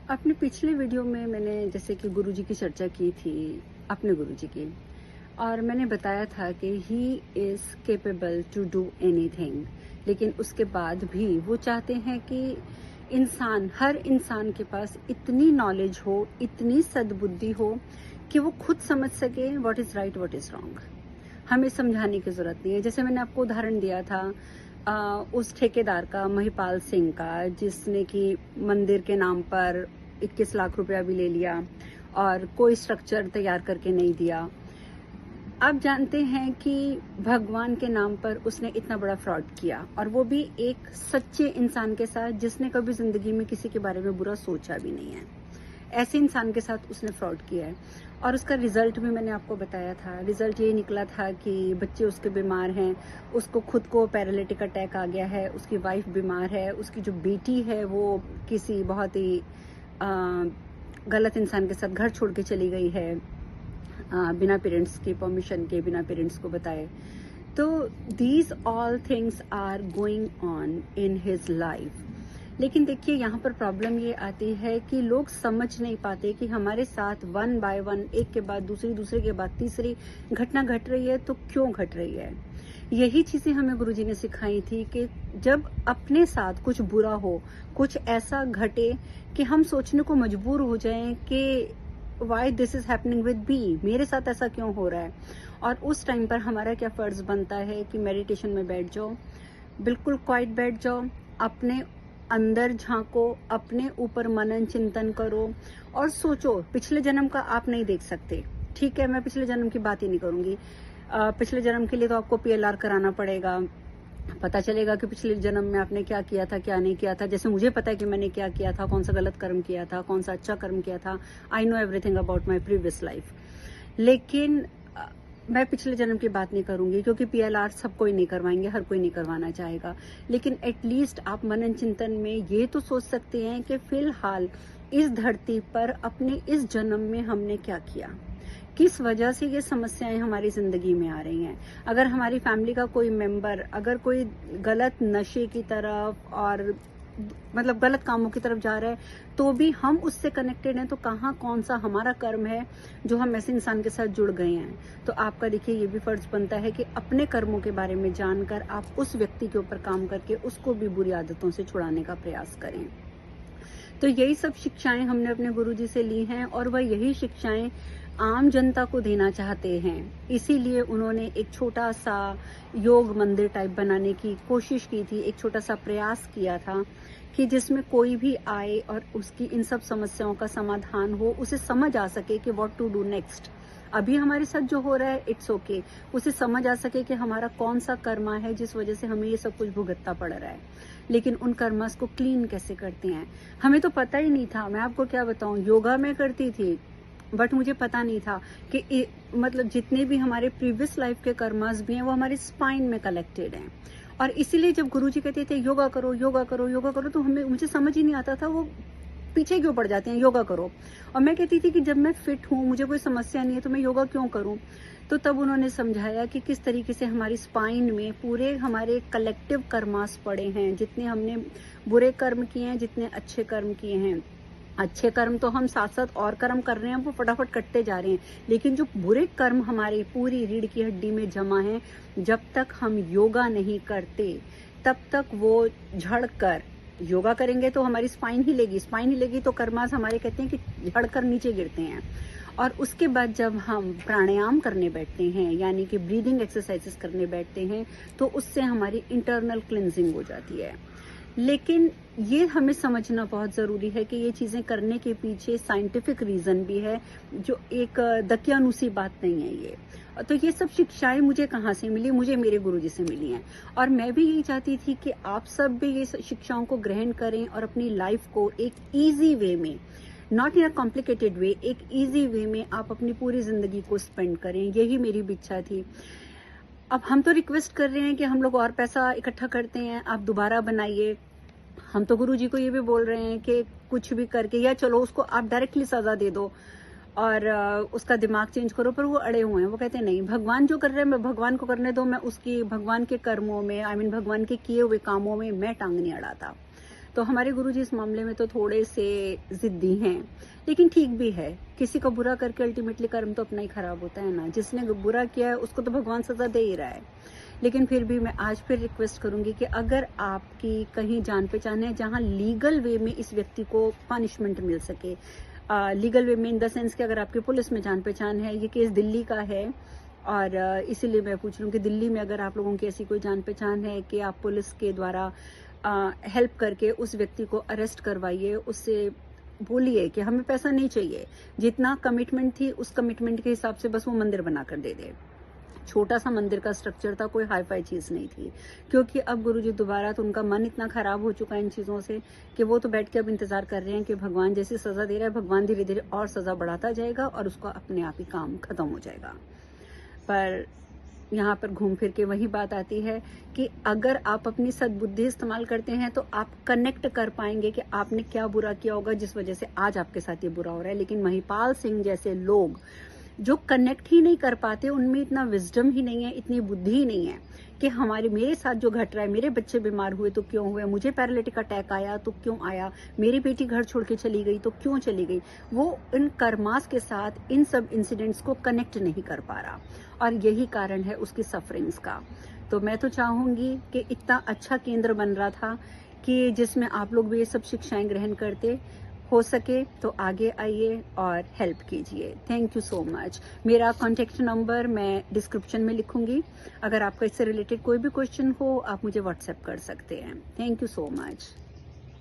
अपने पिछले वीडियो में मैंने जैसे कि गुरुजी की चर्चा की थी, अपने गुरुजी की, और मैंने बताया था कि he is capable to do anything. लेकिन उसके बाद भी वो चाहते हैं कि हर इंसान के पास इतनी नॉलेज हो, इतनी सद्बुद्धि हो कि वो खुद समझ सके what is right, what is wrong. हमें समझाने की ज़रूरत नहीं है। जैसे मैंने आपको उदाहरण दिया था उस ठेकेदार का, महिपाल सिंह का, जिसने कि मंदिर के नाम पर 21 लाख रुपया भी ले लिया और कोई स्ट्रक्चर तैयार करके नहीं दिया। आप जानते हैं कि भगवान के नाम पर उसने इतना बड़ा फ्रॉड किया, और वो भी एक सच्चे इंसान के साथ जिसने कभी जिंदगी में किसी के बारे में बुरा सोचा भी नहीं है। ऐसे इंसान के साथ उसने फ्रॉड किया है, और उसका रिजल्ट भी मैंने आपको बताया था। रिजल्ट ये निकला था कि बच्चे उसके बीमार हैं, उसको खुद को पैरालिटिक अटैक आ गया है, उसकी वाइफ बीमार है, उसकी जो बेटी है वो किसी बहुत ही गलत इंसान के साथ घर छोड़ के चली गई है, बिना पेरेंट्स की परमिशन के, बिना पेरेंट्स को बताए। तो these all things are going on in his life. लेकिन देखिए, यहाँ पर प्रॉब्लम ये आती है कि लोग समझ नहीं पाते कि हमारे साथ वन बाय वन, एक के बाद दूसरी, दूसरे के बाद तीसरी घटना घट रही है, तो क्यों घट रही है। यही चीजें हमें गुरुजी ने सिखाई थी कि जब अपने साथ कुछ बुरा हो, कुछ ऐसा घटे कि हम सोचने को मजबूर हो जाएं कि why this is happening with me, मेरे साथ ऐसा क्यों हो रहा है। और उस टाइम पर हमारा क्या फर्ज बनता है कि मेडिटेशन में बैठ जाओ, बिल्कुल क्वाइट बैठ जाओ, अपने अंदर झांको, अपने ऊपर मनन चिंतन करो और सोचो। पिछले जन्म का आप नहीं देख सकते, ठीक है, मैं पिछले जन्म की बात ही नहीं करूंगी। पिछले जन्म के लिए तो आपको PLR कराना पड़ेगा, पता चलेगा कि पिछले जन्म में आपने क्या किया था, क्या नहीं किया था। जैसे मुझे पता है कि मैंने क्या किया था, कौन सा गलत कर्म किया था, कौन सा अच्छा कर्म किया था। I know everything about my previous life. लेकिन मैं पिछले जन्म की बात नहीं करूंगी, क्योंकि PLR सब कोई नहीं करवाएंगे, हर कोई नहीं करवाना चाहेगा। लेकिन एटलीस्ट आप मनन चिंतन में ये तो सोच सकते हैं कि फिलहाल इस धरती पर अपने इस जन्म में हमने क्या किया, किस वजह से ये समस्याएं हमारी जिंदगी में आ रही हैं। अगर हमारी फैमिली का कोई मेंबर अगर कोई गलत नशे की तरफ और मतलब गलत कामों की तरफ जा रहा है, तो भी हम उससे कनेक्टेड हैं, तो कहाँ कौन सा हमारा कर्म है जो हम ऐसे इंसान के साथ जुड़ गए हैं। तो आपका देखिए, ये भी फर्ज बनता है कि अपने कर्मों के बारे में जानकर आप उस व्यक्ति के ऊपर काम करके उसको भी बुरी आदतों से छुड़ाने का प्रयास करें। तो यही सब शिक्षाएं हमने अपने गुरुजी से ली हैं, और वह यही शिक्षाएं आम जनता को देना चाहते हैं। इसीलिए उन्होंने एक छोटा सा योग मंदिर टाइप बनाने की कोशिश की थी, एक छोटा सा प्रयास किया था कि जिसमें कोई भी आए और उसकी इन सब समस्याओं का समाधान हो, उसे समझ आ सके कि व्हाट टू डू नेक्स्ट। अभी हमारे साथ जो हो रहा है, इट्स ओके, उसे समझ आ सके कि हमारा कौन सा कर्मा है जिस वजह से हमें ये सब कुछ भुगतना पड़ रहा है। लेकिन उन कर्मास को क्लीन कैसे करते हैं, हमें तो पता ही नहीं था। मैं आपको क्या बताऊं, योगा में करती थी, बट मुझे पता नहीं था कि मतलब जितने भी हमारे प्रीवियस लाइफ के कर्मास भी हैं, वो हमारे स्पाइन में कलेक्टेड हैं। और इसीलिए जब गुरुजी कहते थे योगा करो, योगा करो, योगा करो, तो मुझे समझ ही नहीं आता था वो पीछे क्यों पड़ जाते हैं, योगा करो। और मैं कहती थी कि जब मैं फिट हूँ, मुझे कोई समस्या नहीं है, तो मैं योगा क्यों करूं। तो तब उन्होंने समझाया कि किस तरीके से हमारी स्पाइन में पूरे हमारे कलेक्टिव कर्मास पड़े हैं, जितने हमने बुरे कर्म किए हैं, जितने अच्छे कर्म किए हैं। अच्छे कर्म तो हम साथ साथ और कर्म कर रहे हैं, वो फटाफट कटते जा रहे हैं। लेकिन जो बुरे कर्म हमारी पूरी रीढ़ की हड्डी में जमा है, जब तक हम योगा नहीं करते तब तक वो झड़ कर, योगा करेंगे तो हमारी स्पाइन हिलेगी, स्पाइन हिलेगी तो कर्मास हमारे कहते हैं कि झड़कर नीचे गिरते हैं। और उसके बाद जब हम प्राणायाम करने बैठते हैं, यानी कि ब्रीदिंग एक्सरसाइजेस करने बैठते हैं, तो उससे हमारी इंटरनल क्लिनजिंग हो जाती है। लेकिन ये हमें समझना बहुत ज़रूरी है कि ये चीज़ें करने के पीछे साइंटिफिक रीज़न भी है, जो एक दकियानुसी बात नहीं है ये। तो ये सब शिक्षाएं मुझे कहाँ से मिली, मुझे मेरे गुरुजी से मिली हैं। और मैं भी यही चाहती थी कि आप सब भी ये शिक्षाओं को ग्रहण करें और अपनी लाइफ को एक ईजी वे में, नॉट इन अ कॉम्प्लिकेटेड वे, एक ईजी वे में आप अपनी पूरी ज़िंदगी को स्पेंड करें। यही मेरी भी इच्छा थी। अब हम तो रिक्वेस्ट कर रहे हैं कि हम लोग और पैसा इकट्ठा करते हैं, आप दोबारा बनाइए। हम तो गुरुजी को ये भी बोल रहे हैं कि कुछ भी करके, या चलो उसको आप डायरेक्टली सजा दे दो और उसका दिमाग चेंज करो, पर वो अड़े हुए हैं। वो कहते हैं नहीं, भगवान जो कर रहे हैं मैं भगवान को करने दो, मैं उसकी भगवान के कर्मों में, भगवान के किए हुए कामों में मैं टांग नहीं अड़ाता। तो हमारे गुरुजी इस मामले में तो थोड़े से जिद्दी हैं, लेकिन ठीक भी है। किसी का बुरा करके अल्टीमेटली कर्म तो अपना ही खराब होता है ना। जिसने बुरा किया है उसको तो भगवान सजा दे ही रहा है। लेकिन फिर भी मैं आज फिर रिक्वेस्ट करूंगी कि अगर आपकी कहीं जान पहचान है जहां लीगल वे में इस व्यक्ति को पनिशमेंट मिल सके, लीगल वे में इन द सेंस कि अगर आपकी पुलिस में जान पहचान है, ये केस दिल्ली का है और इसीलिए मैं पूछ रही हूँ कि दिल्ली में अगर आप लोगों की ऐसी कोई जान पहचान है कि आप पुलिस के द्वारा हेल्प करके उस व्यक्ति को अरेस्ट करवाइए, उससे बोलिए कि हमें पैसा नहीं चाहिए, जितना कमिटमेंट थी उस कमिटमेंट के हिसाब से बस वो मंदिर बनाकर दे दे। छोटा सा मंदिर का स्ट्रक्चर था, कोई हाई फाई चीज नहीं थी। क्योंकि अब गुरुजी दोबारा, तो उनका मन इतना खराब हो चुका है इन चीजों से कि वो तो बैठ के अब इंतजार कर रहे हैं कि भगवान जैसी सजा दे रहा है, भगवान धीरे धीरे और सजा बढ़ाता जाएगा और उसका अपने आप ही काम खत्म हो जाएगा। पर यहाँ पर घूम फिर के वही बात आती है कि अगर आप अपनी सद्बुद्धि इस्तेमाल करते हैं तो आप कनेक्ट कर पाएंगे कि आपने क्या बुरा किया होगा जिस वजह से आज आपके साथ ये बुरा हो रहा है। लेकिन महिपाल सिंह जैसे लोग जो कनेक्ट ही नहीं कर पाते, उनमें इतना विजडम ही नहीं है, इतनी बुद्धि ही नहीं है कि मेरे साथ जो घट रहा है, मेरे बच्चे बीमार हुए तो क्यों हुए, मुझे पैरालिटिक अटैक आया तो क्यों आया, मेरी बेटी घर छोड़ के चली गई तो क्यों चली गई, वो इन कर्मास के साथ इन सब इंसिडेंट्स को कनेक्ट नहीं कर पा रहा और यही कारण है उसकी सफरिंग्स का। तो मैं तो चाहूंगी कि इतना अच्छा केंद्र बन रहा था कि जिसमें आप लोग भी ये सब शिक्षाएं ग्रहण करते, हो सके तो आगे आइए और हेल्प कीजिए। Thank you so much. मेरा कॉन्टेक्ट नंबर मैं डिस्क्रिप्शन में लिखूंगी। अगर आपका इससे रिलेटेड कोई भी क्वेश्चन हो आप मुझे व्हाट्सएप कर सकते हैं। Thank you so much.